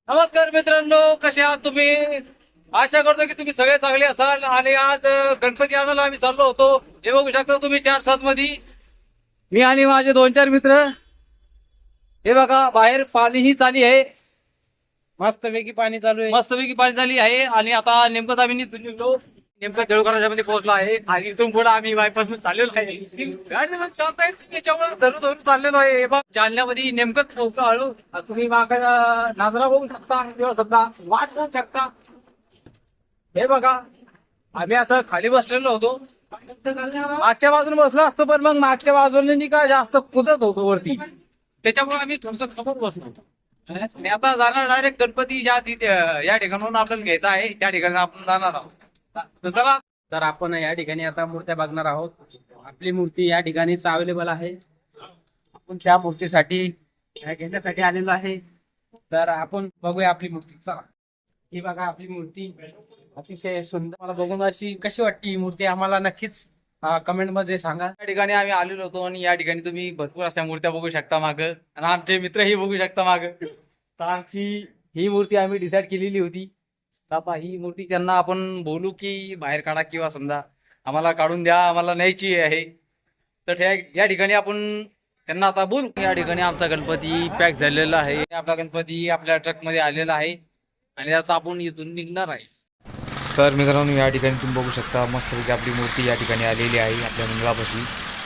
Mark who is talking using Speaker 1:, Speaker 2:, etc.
Speaker 1: नमस्कार मित्रांनो, कसे आहात तुम्ही? आशा करतो की तुम्ही सगळे चांगले असाल. आणि आज गणपती आणायला आम्ही चाललो होतो. हे बघू शकता तुम्ही 4-7 मध्ये मी आणि माझे 2-4 मित्र. हे बघा बाहेर पाणीही चाली आहे,
Speaker 2: मस्तपैकी पाणी चालू आहे.
Speaker 1: मस्तपैकी पाणी झाली आहे. आणि आता नेमकं आम्ही निघतो, नेमकं देवघराच्या मध्ये पोहोचलो आहे. आणि इथून पुढे आम्ही बायपासून चाललेलो आहे. गाडी पण चालता येत नाही, त्याच्यामुळे धरून धरून चाललेलो आहे. हे बघ जालन्यामध्ये नेमकंच पोहोचलो हळू. तुम्ही मागे नाजरा बघू शकता किंवा सध्या वाट बघू शकता. हे बघा आम्ही असं खाली बसलेलो होतो, मागच्या बाजूने बसलो असतो, पण मग मागच्या बाजूने नाही का जास्त कुदत होतो वरती, त्याच्यामुळे आम्ही थोडस समोर बसलो होतो. आणि आता जाणार डायरेक्ट गणपती या ठिकाणाहून आपल्याला घ्यायचा आहे, त्या ठिकाणी आपण जाणार आहोत. तर चला.
Speaker 2: तर आपण या ठिकाणी आता मूर्त्या बघणार आहोत. आपली मूर्ती या ठिकाणीच अवेलेबल आहे. आपण त्या मूर्तीसाठी घेण्यासाठी आलेलो आहे. तर आपण बघूया आपली मूर्ती. चला, ही बघा आपली मूर्ती, अतिशय सुंदर. मला बघून अशी कशी वाटते ही मूर्ती आम्हाला नक्कीच कमेंट मध्ये सांगा.
Speaker 1: या ठिकाणी आम्ही आलेलो होतो आणि या ठिकाणी तुम्ही भरपूर अशा मूर्त्या बघू शकता माग, आणि आमचे मित्रही बघू शकता माग. तर आमची ही मूर्ती आम्ही डिसाईड केलेली होती. बाबा ही मूर्ती त्यांना आपण बोलू की बाहेर काढा, किंवा समजा आम्हाला काढून द्या, आम्हाला न्यायची आहे. तर या ठिकाणी आपण त्यांना आता बोलू. या ठिकाणी आमचा गणपती पॅक झालेला आहे. आपला गणपती आपल्या ट्रक मध्ये आलेला आहे आणि आता आपण इथून निघणार आहे. तर मित्रांनो, या ठिकाणी तुम्ही बघू शकता मस्तपैकी आपली मूर्ती या ठिकाणी आलेली आहे आपल्या मंदिरापाशी.